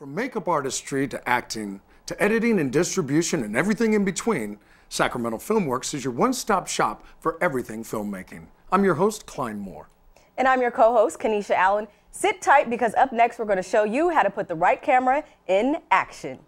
From makeup artistry to acting, to editing and distribution and everything in between, Sacramento Filmworks is your one-stop shop for everything filmmaking. I'm your host, Klein Moore. And I'm your co-host, Kenesha Allen. Sit tight because up next we're going to show you how to put the right camera in action.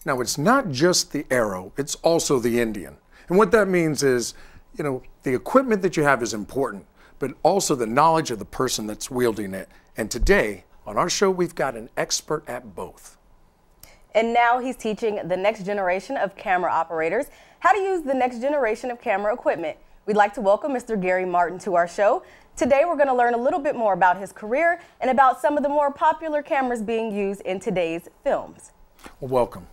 Now, it's not just the arrow, it's also the Indian. And what that means is, the equipment that you have is important, but also the knowledge of the person that's wielding it. And today, on our show, we've got an expert at both. And now he's teaching the next generation of camera operators how to use the next generation of camera equipment. We'd like to welcome Mr. Gary Martin to our show. Today, we're going to learn a little bit more about his career and about some of the more popular cameras being used in today's films. Well, welcome.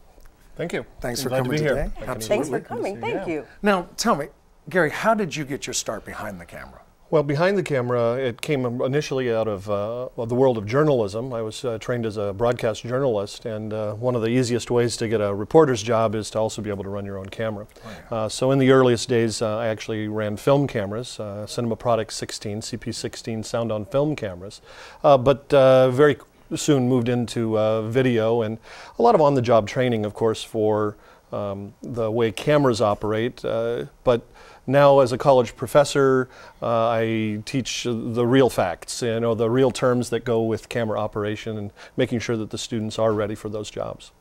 Thank you. Thanks for coming today. Absolutely. Thanks for coming. Thank you. Now, tell me, Gary, how did you get your start behind the camera? Well, behind the camera, it came initially out of the world of journalism. I was trained as a broadcast journalist, and one of the easiest ways to get a reporter's job is to also be able to run your own camera. Oh, yeah. So in the earliest days, I actually ran film cameras, Cinema Product 16, CP16 sound on film cameras, but very soon moved into video and a lot of on-the-job training, of course, for the way cameras operate. But now, as a college professor, I teach the real facts, the real terms that go with camera operation and making sure that the students are ready for those jobs.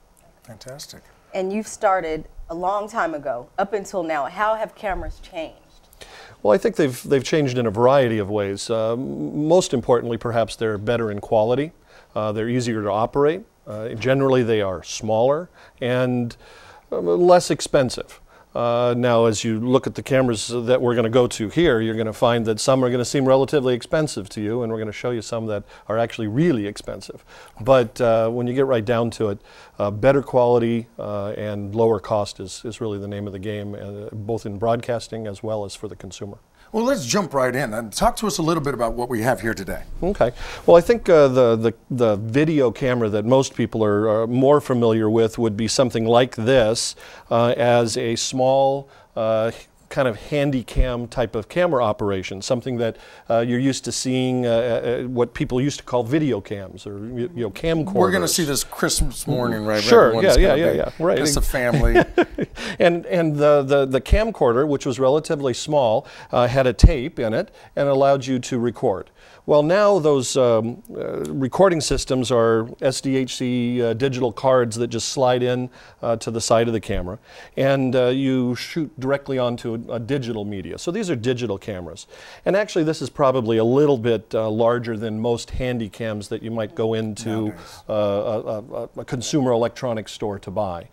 Fantastic. And you've started a long time ago, up until now. How have cameras changed? Well, I think they've changed in a variety of ways. Most importantly, perhaps they're better in quality. They're easier to operate. Generally, they are smaller and less expensive. Now, as you look at the cameras that we're going to go to here, you're going to find that some are going to seem relatively expensive to you, and we're going to show you some that are actually really expensive. But when you get right down to it, better quality and lower cost is really the name of the game, both in broadcasting as well as for the consumer. Well, let's jump right in and talk to us a little bit about what we have here today. Okay. Well, I think the video camera that most people are more familiar with would be something like this, as a small kind of handy cam type of camera operation, something that you're used to seeing what people used to call video cams or camcorders. We're going to see this Christmas morning, right? Sure, yeah, right. Just a family. and the camcorder, which was relatively small, had a tape in it and allowed you to record. Well, now those recording systems are SDHC digital cards that just slide in to the side of the camera, and you shoot directly onto a digital media. So these are digital cameras. And actually, this is probably a little bit larger than most handy cams that you might go into a consumer electronics store to buy.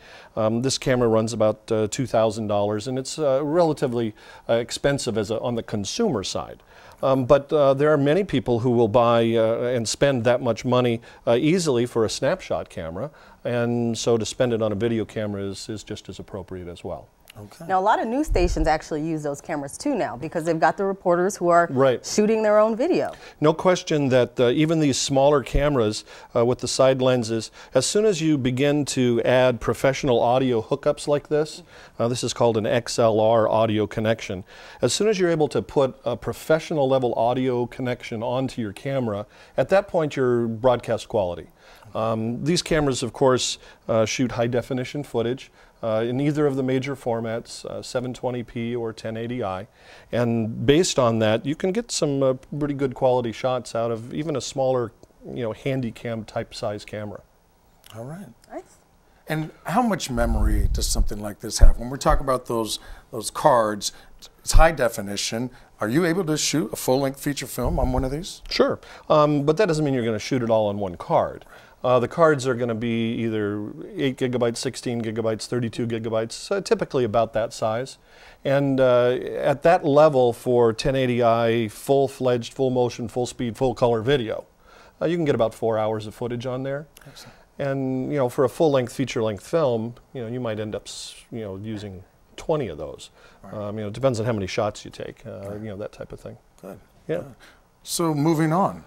This camera runs about $2,000, and it's relatively expensive on the consumer side. But there are many people who will buy and spend that much money easily for a snapshot camera, and so to spend it on a video camera is just as appropriate as well. Okay. Now, a lot of news stations actually use those cameras too now because they've got the reporters who are shooting their own video. No question that even these smaller cameras with the side lenses, as soon as you begin to add professional audio hookups like this, this is called an XLR audio connection. As soon as you're able to put a professional level audio connection onto your camera, at that point you're broadcast quality. These cameras, of course, shoot high definition footage in either of the major formats, 720p or 1080i, and based on that, you can get some pretty good quality shots out of even a smaller, handy cam type size camera. All right. Nice. And how much memory does something like this have? When we're talking about those cards, it's high definition. Are you able to shoot a full-length feature film on one of these? Sure, but that doesn't mean you're going to shoot it all on one card. The cards are going to be either 8 gigabytes, 16 gigabytes, 32 gigabytes, typically about that size. And at that level for 1080i, full-fledged, full motion, full speed, full color video, you can get about 4 hours of footage on there. Excellent. And for a full-length, feature-length film, you might end up using 20 of those. Right. It depends on how many shots you take, right. That type of thing. Good. Yeah. Good. So moving on.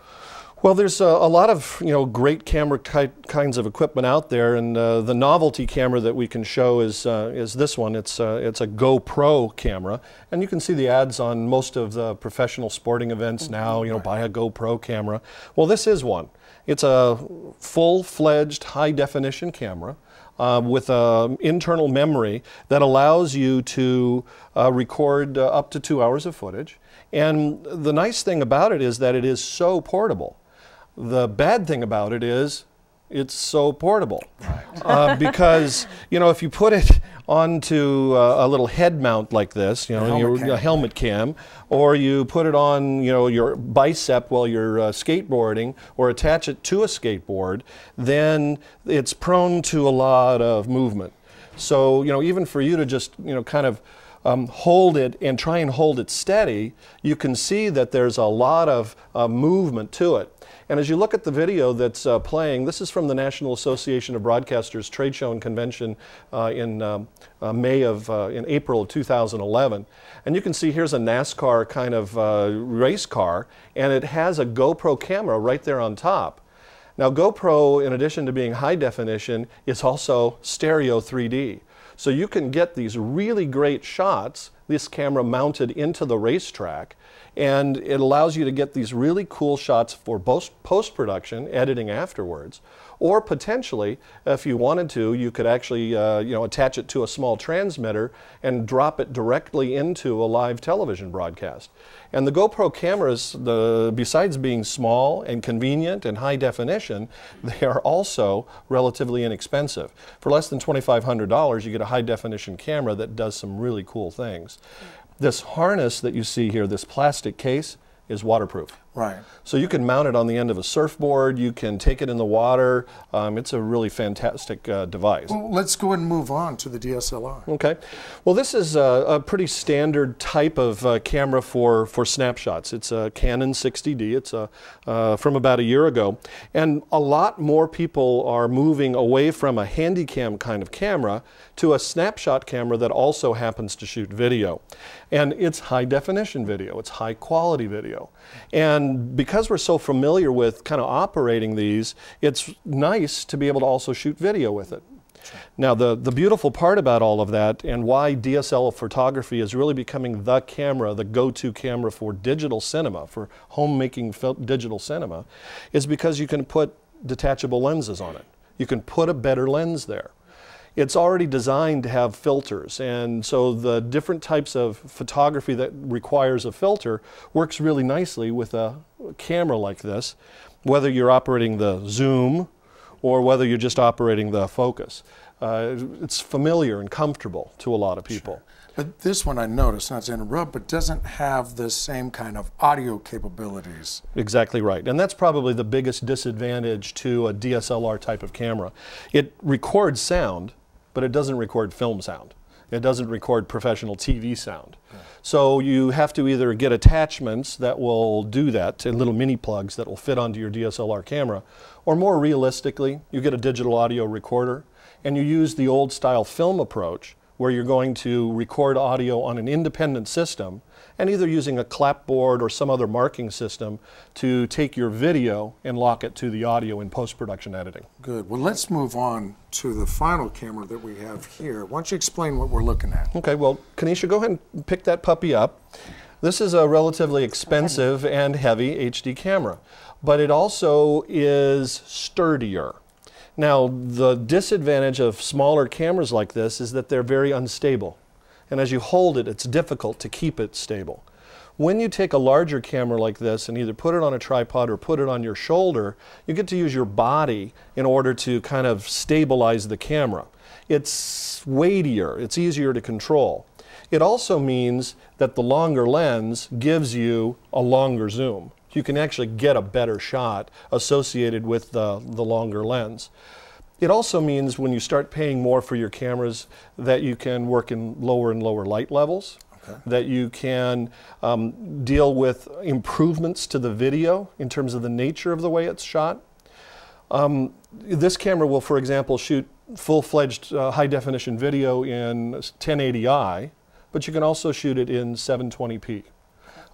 Well, there's a lot of great camera kinds of equipment out there, and the novelty camera that we can show is this one. It's a GoPro camera, and you can see the ads on most of the professional sporting events now. Buy a GoPro camera. Well, this is one. It's a full-fledged high-definition camera with internal memory that allows you to record up to 2 hours of footage. And the nice thing about it is that it is so portable. The bad thing about it is it's so portable. Right. Because, if you put it onto a little head mount like this, a helmet cam, or you put it on, your bicep while you're skateboarding, or attach it to a skateboard, then it's prone to a lot of movement. So, even for you to just, kind of hold it and try and hold it steady, you can see that there's a lot of movement to it. And as you look at the video that's playing, this is from the National Association of Broadcasters trade show and convention in April of 2011. And you can see here's a NASCAR kind of race car, and it has a GoPro camera right there on top. Now GoPro, in addition to being high definition, is also stereo 3D. So you can get these really great shots, this camera mounted into the racetrack, and it allows you to get these really cool shots for post-production, editing afterwards. Or potentially, if you wanted to, you could actually attach it to a small transmitter and drop it directly into a live television broadcast. And the GoPro cameras, besides being small and convenient and high definition, they are also relatively inexpensive. For less than $2,500, you get a high definition camera that does some really cool things. This harness that you see here, this plastic case, is waterproof. Right. So you can mount it on the end of a surfboard, you can take it in the water. It's a really fantastic device. Well, let's go ahead and move on to the DSLR. Okay. Well, this is a pretty standard type of camera for snapshots. It's a Canon 60D. It's from about a year ago. And a lot more people are moving away from a handycam kind of camera to a snapshot camera that also happens to shoot video. And it's high definition video. It's high quality video. And because we're so familiar with kind of operating these, it's nice to be able to also shoot video with it. Sure. Now, the beautiful part about all of that, and why DSLR photography is really becoming the camera, the go-to camera for digital cinema, for homemaking digital cinema, is because you can put detachable lenses on it. You can put a better lens there. It's already designed to have filters, and so the different types of photography that requires a filter works really nicely with a camera like this, whether you're operating the zoom or whether you're just operating the focus. It's familiar and comfortable to a lot of people. Sure. But this one, I noticed, not to interrupt, but doesn't have the same kind of audio capabilities. Exactly right. And that's probably the biggest disadvantage to a DSLR type of camera. It records sound, but it doesn't record film sound. It doesn't record professional TV sound. Okay. So you have to either get attachments that will do that, and little mini plugs that will fit onto your DSLR camera, or more realistically, you get a digital audio recorder, and you use the old style film approach, where you're going to record audio on an independent system, and either using a clapboard or some other marking system to take your video and lock it to the audio in post-production editing. Good. Well, let's move on to the final camera that we have here. Why don't you explain what we're looking at? Okay, well, Kanisha, go ahead and pick that puppy up. This is a relatively expensive and heavy HD camera, but it also is sturdier. Now, the disadvantage of smaller cameras like this is that they're very unstable. And as you hold it, it's difficult to keep it stable. When you take a larger camera like this and either put it on a tripod or put it on your shoulder, you get to use your body in order to kind of stabilize the camera. It's weightier, it's easier to control. It also means that the longer lens gives you a longer zoom. you can actually get a better shot associated with the longer lens. It also means when you start paying more for your cameras that you can work in lower and lower light levels, that you can deal with improvements to the video in terms of the nature of the way it's shot. This camera will, for example, shoot full-fledged high-definition video in 1080i, but you can also shoot it in 720p.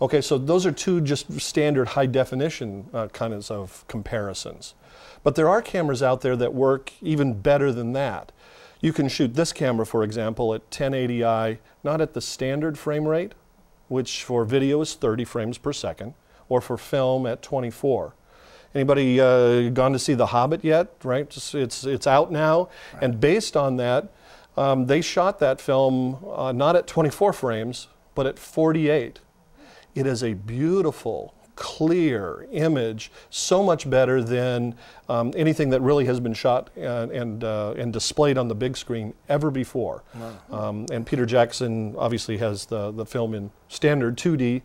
Okay, so those are two just standard high-definition kinds of comparisons. But there are cameras out there that work even better than that. You can shoot this camera, for example, at 1080i, not at the standard frame rate, which for video is 30 frames per second, or for film at 24. Anybody gone to see The Hobbit yet? Right, it's out now, right. And based on that, they shot that film not at 24 frames, but at 48. It is a beautiful, clear image, so much better than anything that really has been shot and displayed on the big screen ever before. Wow. And Peter Jackson obviously has the film in standard 2D,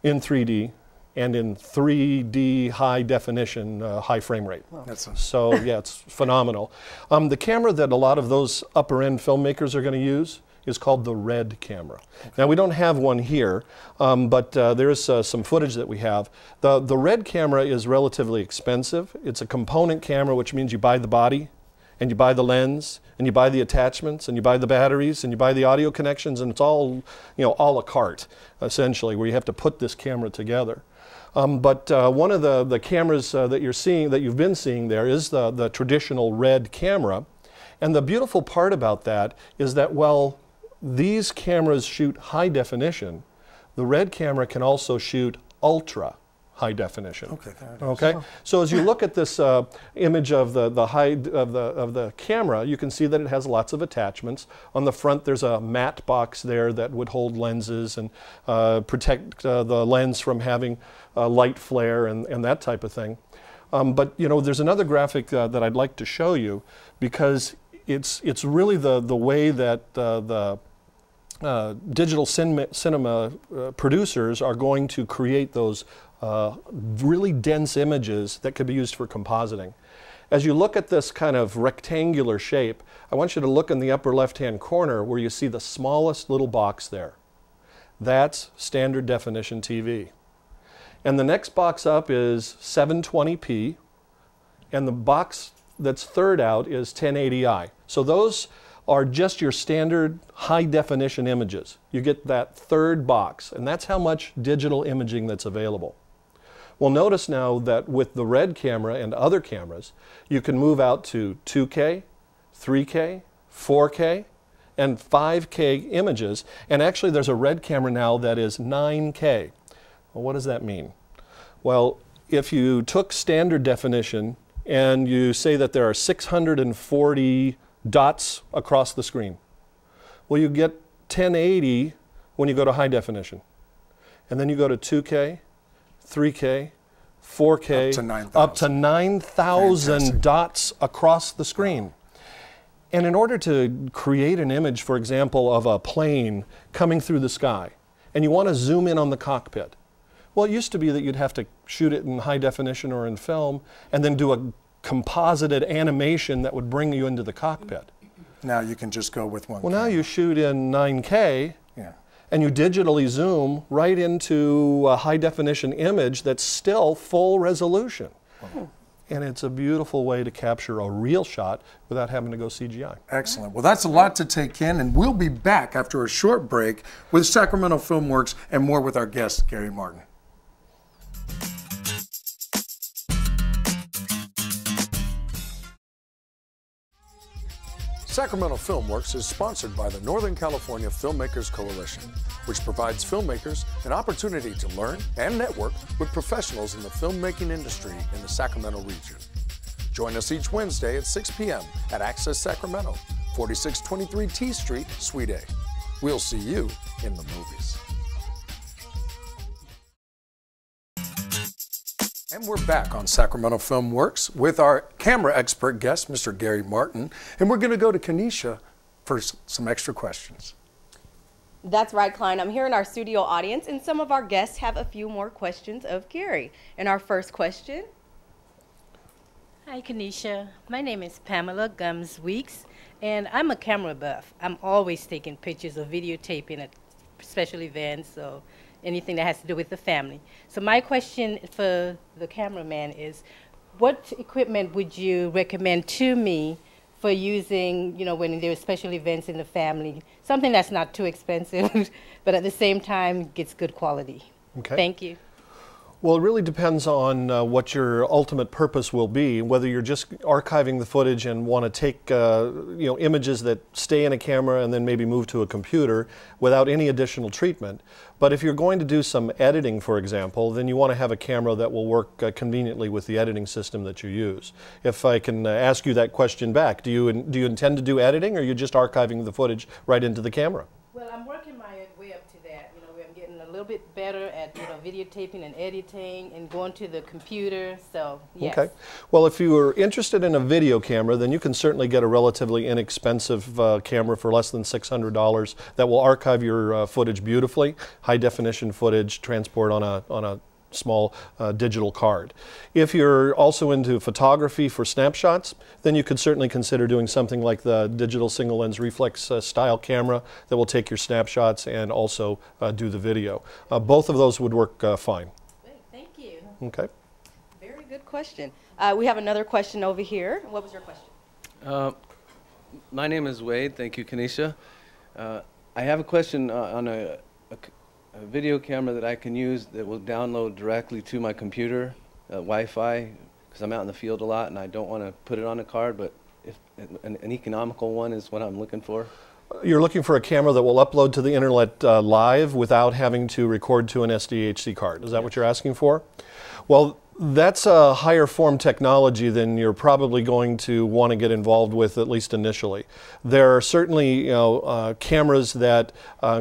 in 3D, and in 3D high definition, high frame rate. Wow. So yeah, it's phenomenal. The camera that a lot of those upper end filmmakers are going to use is called the RED camera. Okay. Now we don't have one here, but there is some footage that we have. The RED camera is relatively expensive. It's a component camera, which means you buy the body, and you buy the lens, and you buy the attachments, and you buy the batteries, and you buy the audio connections, and it's all, you know, a la carte, essentially, where you have to put this camera together. But one of the cameras that you've been seeing there is the traditional RED camera. And the beautiful part about that is that while these cameras shoot high definition, the RED camera can also shoot ultra high definition. Okay. Okay. So as you look at this image of the camera, you can see that it has lots of attachments. On the front, there's a matte box there that would hold lenses and protect the lens from having light flare and that type of thing. But you know, there's another graphic that I'd like to show you, because it's really the way that the digital cinema producers are going to create those really dense images that could be used for compositing. As you look at this kind of rectangular shape, I want you to look in the upper left-hand corner where you see the smallest little box there. That's standard definition TV. And the next box up is 720p, and the box that's third out is 1080i. So those are just your standard high definition images. You get that third box, and that's how much digital imaging that's available. Well, notice now that with the RED camera and other cameras, you can move out to 2K, 3K, 4K, and 5K images. And actually there's a RED camera now that is 9K. Well, what does that mean? Well, if you took standard definition and you say that there are 640 dots across the screen, well, you get 1080 when you go to high definition. And then you go to 2K, 3K, 4K, up to 9,000 dots across the screen. And in order to create an image, for example, of a plane coming through the sky, and you want to zoom in on the cockpit, well, it used to be that you'd have to shoot it in high definition or in film, and then do a composited animation that would bring you into the cockpit. Now you can just go with one. Well, now you shoot in 9K, and you digitally zoom right into a high definition image that's still full resolution. And it's a beautiful way to capture a real shot without having to go CGI. Excellent. Well, that's a lot to take in, and we'll be back after a short break with Sacramento Filmworks and more with our guest, Gary Martin. Sacramento Filmworks is sponsored by the Northern California Filmmakers Coalition, which provides filmmakers an opportunity to learn and network with professionals in the filmmaking industry in the Sacramento region. Join us each Wednesday at 6 p.m. at Access Sacramento, 4623 T Street, Suite A. We'll see you in the movies. And we're back on Sacramento Filmworks with our camera expert guest, Mr. Gary Martin, and we're going to go to Kenesha for some extra questions. That's right, Klein. I'm here in our studio audience, and some of our guests have a few more questions of Gary. And our first question. Hi, Kanisha. My name is Pamela Gums Weeks, and I'm a camera buff. I'm always taking pictures or videotaping at special events or anything that has to do with the family. So my question for the cameraman is, what equipment would you recommend to me for using, you know, when there are special events in the family? Something that's not too expensive, but at the same time gets good quality. Okay. Thank you. Well, it really depends on what your ultimate purpose will be, whether you're just archiving the footage and want to take images that stay in a camera and then maybe move to a computer without any additional treatment. But if you're going to do some editing, for example, then you want to have a camera that will work conveniently with the editing system that you use. If I can ask you that question back, do you intend to do editing, or are you just archiving the footage right into the camera? Well, I'm working my way up to that. You know, I'm getting a little bit better at, you know, videotaping and editing and going to the computer. So, yes. Okay. Well, if you are interested in a video camera, then you can certainly get a relatively inexpensive camera for less than $600 that will archive your footage beautifully, high definition footage, transport on a small digital card. If you're also into photography for snapshots, then you could certainly consider doing something like the digital single lens reflex style camera that will take your snapshots and also do the video. Both of those would work fine. Great, thank you. Okay. Very good question. We have another question over here. What was your question? My name is Wade. Thank you, Kanisha. I have a question on a video camera that I can use that will download directly to my computer, Wi-Fi, because I'm out in the field a lot and I don't want to put it on a card, but if an economical one is what I'm looking for. You're looking for a camera that will upload to the internet live without having to record to an SDHC card. Is that what you're asking for? Well, that's a higher form technology than you're probably going to want to get involved with, at least initially. There are certainly cameras that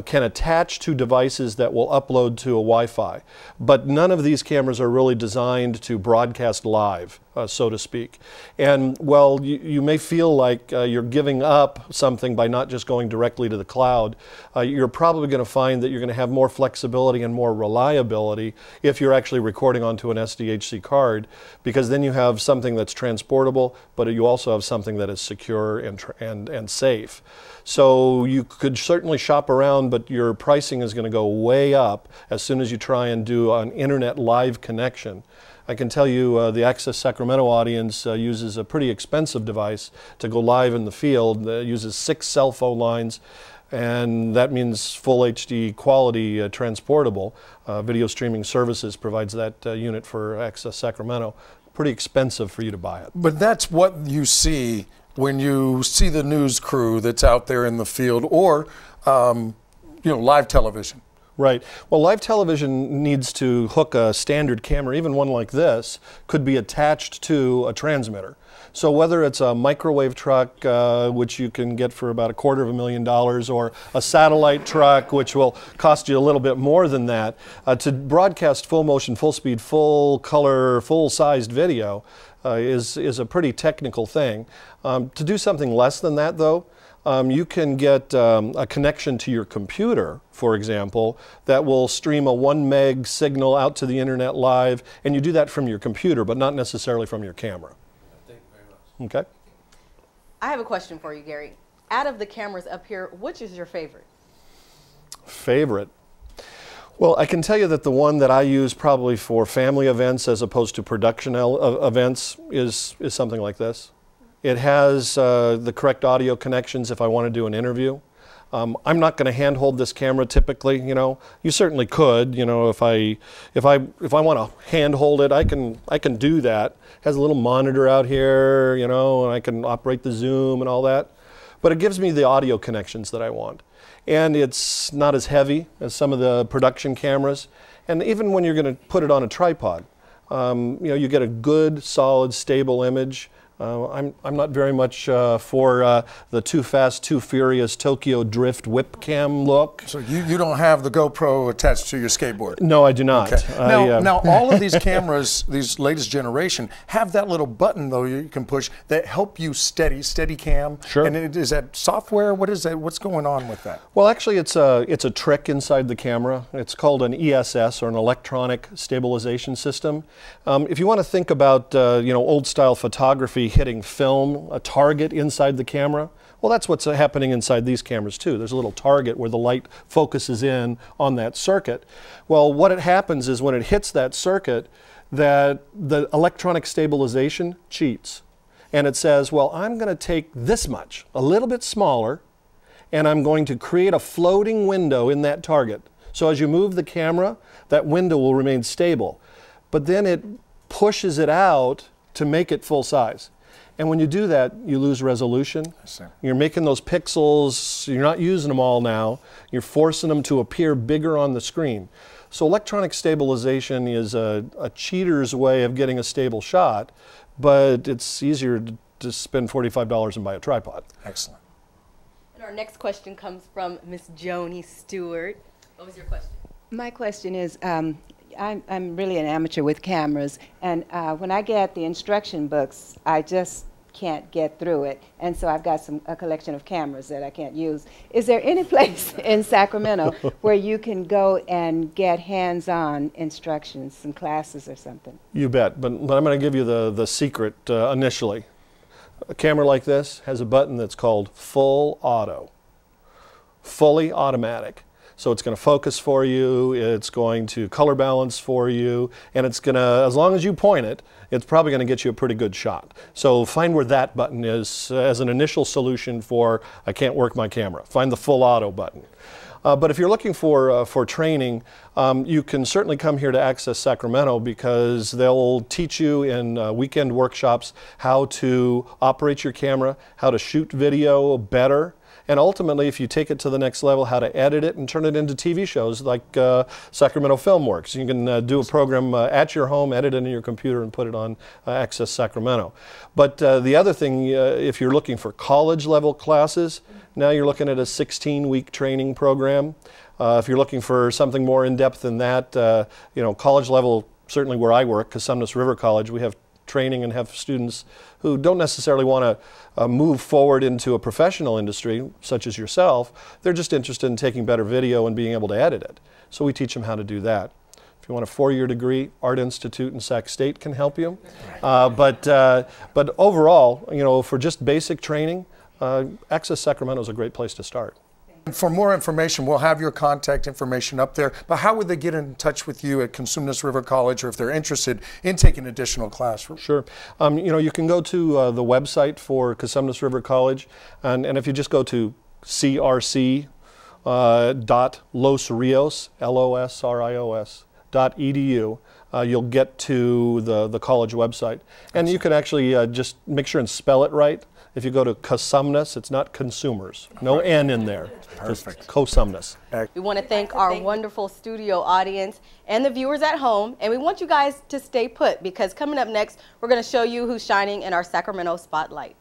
can attach to devices that will upload to a Wi-Fi, but none of these cameras are really designed to broadcast live, so to speak. And while you may feel like you're giving up something by not just going directly to the cloud, you're probably going to find that you're going to have more flexibility and more reliability if you're actually recording onto an SDHC card, because then you have something that's transportable, but you also have something that is secure and safe. So you could certainly shop around, but your pricing is going to go way up as soon as you try and do an internet live connection. I can tell you the Access Sacramento audience uses a pretty expensive device to go live in the field. It uses 6 cell phone lines, and that means full HD quality transportable. Video Streaming Services provides that unit for Access Sacramento. Pretty expensive for you to buy it. But that's what you see when you see the news crew that's out there in the field, or live television. Right. Well, live television needs to hook a standard camera. Even one like this could be attached to a transmitter. So whether it's a microwave truck, which you can get for about $250,000, or a satellite truck, which will cost you a little bit more than that, to broadcast full motion, full speed, full color, full-sized video is a pretty technical thing. To do something less than that, though, you can get a connection to your computer, for example, that will stream a 1 meg signal out to the internet live, and you do that from your computer, but not necessarily from your camera. Thank you very much. Okay. I have a question for you, Gary. Out of the cameras up here, which is your favorite? Favorite? Well, I can tell you that the one that I use probably for family events as opposed to production events is something like this. It has the correct audio connections if I want to do an interview. I'm not going to handhold this camera typically. You certainly could. If I want to handhold it, I can do that. It has a little monitor out here, and I can operate the zoom and all that. But it gives me the audio connections that I want, and it's not as heavy as some of the production cameras. And even when you're going to put it on a tripod, you get a good, solid, stable image. I'm not very much for the Too Fast, Too Furious Tokyo Drift whip cam look. So you don't have the GoPro attached to your skateboard? No, I do not. Okay. Now all of these cameras, these latest generation, have that little button though you can push that help you steady cam. Sure. And is that software? What is that? What's going on with that? Well, actually, it's a trick inside the camera. It's called an ESS, or an electronic stabilization system. If you want to think about old style photography, hitting film, a target inside the camera, well, that's what's happening inside these cameras too. There's a little target where the light focuses in on that circuit. Well, what it happens is when it hits that circuit, that the electronic stabilization cheats. And it says, well, I'm going to take this much, a little bit smaller, and I'm going to create a floating window in that target. So as you move the camera, that window will remain stable. But then it pushes it out to make it full size. And when you do that, you lose resolution. You're making those pixels, you're not using them all now. You're forcing them to appear bigger on the screen. So electronic stabilization is a cheater's way of getting a stable shot, but it's easier to spend $45 and buy a tripod. Excellent. And our next question comes from Miss Joni Stewart. What was your question? My question is, I'm really an amateur with cameras, and when I get the instruction books, I just can't get through it, and so I've got a collection of cameras that I can't use. Is there any place in Sacramento where you can go and get hands-on instructions, some classes or something? You bet, but I'm going to give you the secret initially. A camera like this has a button that's called full auto, fully automatic. So it's going to focus for you, it's going to color balance for you, and it's going to, as long as you point it, it's probably going to get you a pretty good shot. So find where that button is as an initial solution for, I can't work my camera. Find the full auto button. But if you're looking for training, you can certainly come here to Access Sacramento, because they'll teach you in weekend workshops how to operate your camera, how to shoot video better, and ultimately, if you take it to the next level, how to edit it and turn it into TV shows like Sacramento Filmworks. You can do a program at your home, edit it in your computer, and put it on Access Sacramento. But the other thing, if you're looking for college level classes, now you're looking at a 16-week training program. If you're looking for something more in-depth than that, college level, certainly where I work, Cosumnes River College, we have training and have students who don't necessarily want to move forward into a professional industry, such as yourself. They're just interested in taking better video and being able to edit it. So we teach them how to do that. If you want a 4-year degree, Art Institute in Sac State can help you. But overall, for just basic training, Access Sacramento is a great place to start. For more information, we'll have your contact information up there, but how would they get in touch with you at Cosumnes River College, or if they're interested in taking additional class? Sure. You can go to the website for Cosumnes River College, and if you just go to crc.losrios, LOSRIOS.edu, you'll get to the college website. And you can actually just make sure and spell it right. If you go to Cosumnes, it's not consumers. No N in there. Perfect. It's Cosumnes. We want to thank our wonderful studio audience and the viewers at home. And we want you guys to stay put, because coming up next, we're going to show you who's shining in our Sacramento spotlight.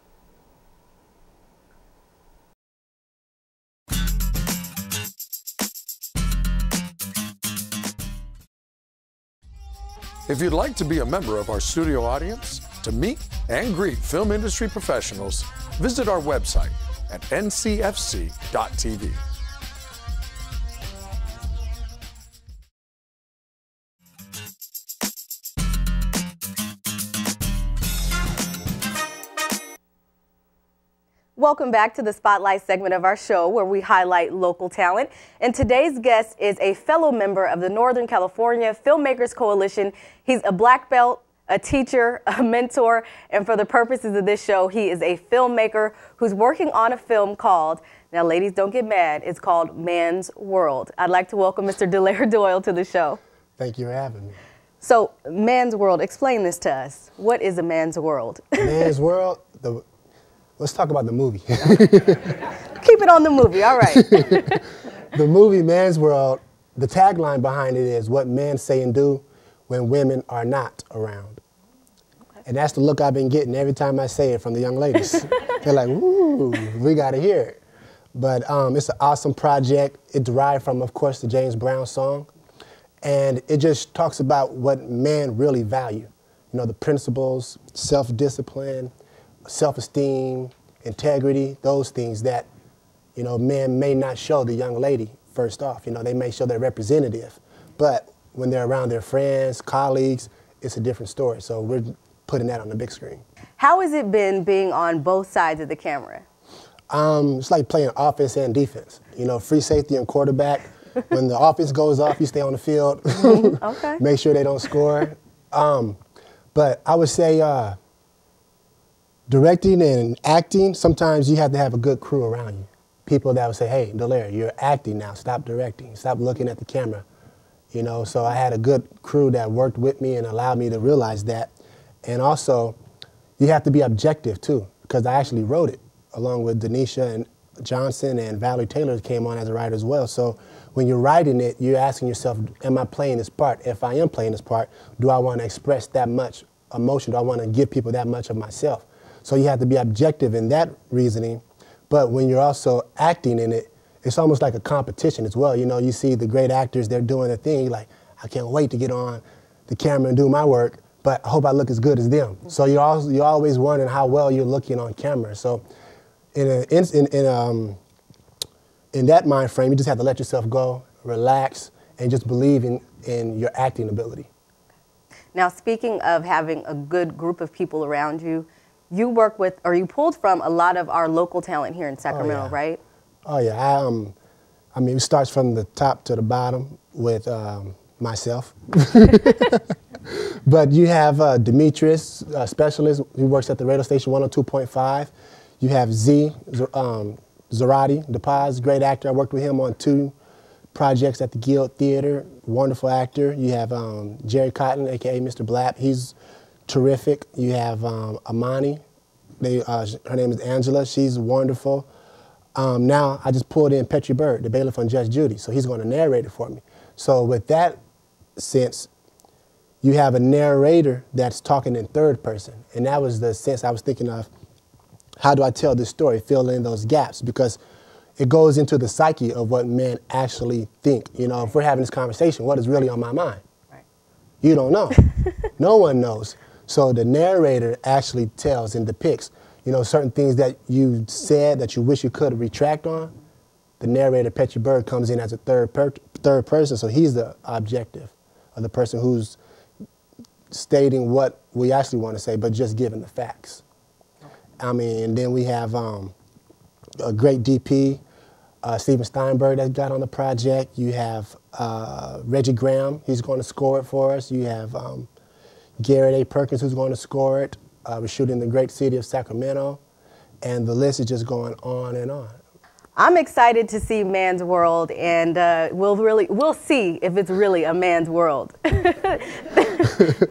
If you'd like to be a member of our studio audience, to meet and greet film industry professionals, visit our website at ncfc.tv. Welcome back to the Spotlight segment of our show, where we highlight local talent. And today's guest is a fellow member of the Northern California Filmmakers Coalition. He's a black belt, a teacher, a mentor, and for the purposes of this show, he is a filmmaker who's working on a film called, now ladies, don't get mad, it's called Man's World. I'd like to welcome Mr. Delaire Doyle to the show. Thank you for having me. So, Man's World, explain this to us. What is a man's world? Man's World, let's talk about the movie. Keep it on the movie, all right. The movie Man's World, the tagline behind it is what men say and do when women are not around. Okay. And that's the look I've been getting every time I say it from the young ladies. They're like, "Ooh, we got to hear it." But it's an awesome project. It derived from, of course, the James Brown song. And it just talks about what men really value. You know, the principles, self-discipline, self-esteem, integrity, those things that, you know, men may not show the young lady first off. You know, they may show their representative. But when they're around their friends, colleagues, it's a different story. So we're putting that on the big screen. How has it been being on both sides of the camera? It's like playing offense and defense. You know, free safety and quarterback. When the offense goes off, you stay on the field. Okay. Make sure they don't score. But I would say directing and acting, sometimes you have to have a good crew around you. People that would say, "Hey, Delaire, you're acting now. Stop directing. Stop looking at the camera." You know, so I had a good crew that worked with me and allowed me to realize that. And also, you have to be objective too, because I actually wrote it along with Denisha and Johnson, and Valerie Taylor came on as a writer as well. So when you're writing it, you're asking yourself, am I playing this part? If I am playing this part, do I want to express that much emotion? Do I want to give people that much of myself? So you have to be objective in that reasoning. But when you're also acting in it, it's almost like a competition as well. You know, you see the great actors, they're doing their thing. You're like, I can't wait to get on the camera and do my work, but I hope I look as good as them. So you're always wondering how well you're looking on camera. So in that mind frame, you just have to let yourself go, relax, and just believe in your acting ability. Now, speaking of having a good group of people around you, you work with, or you pulled from a lot of our local talent here in Sacramento, right? Oh yeah, I mean, it starts from the top to the bottom with myself. But you have Demetrius, a specialist who works at the radio station 102.5. You have Zarati DePaz, great actor. I worked with him on 2 projects at the Guild Theater, wonderful actor. You have Jerry Cotton, AKA Mr. Blapp. He's terrific. You have Amani. Her name is Angela. She's wonderful. Now I just pulled in Petrie Bird, the bailiff on Judge Judy, so he's going to narrate it for me. So with that sense, you have a narrator that's talking in third person, and that was the sense I was thinking of. How do I tell this story, fill in those gaps? Because it goes into the psyche of what men actually think. You know, if we're having this conversation, what is really on my mind? Right. You don't know. No one knows. So the narrator actually tells and depicts, you know, certain things that you said that you wish you could retract on. The narrator, Petrie Bird, comes in as a third person, so he's the objective of the person who's stating what we actually want to say, but just giving the facts. I mean, and then we have a great DP, Steven Steinberg, that got on the project. You have Reggie Graham, he's going to score it for us. You have Garrett A. Perkins, who's going to score it. We're shooting in the great city of Sacramento, and the list is just going on and on. I'm excited to see Man's World, and we'll see if it's really a man's world.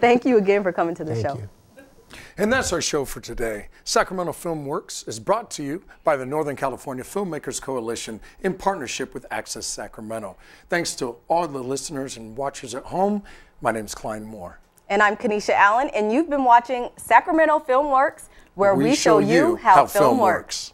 Thank you again for coming to the show. Thank you. And that's our show for today. Sacramento Filmworks is brought to you by the Northern California Filmmakers Coalition in partnership with Access Sacramento. Thanks to all the listeners and watchers at home. My name is Klein Moore. And I'm Kenesha Allen, and you've been watching Sacramento Filmworks, where we show you how film works.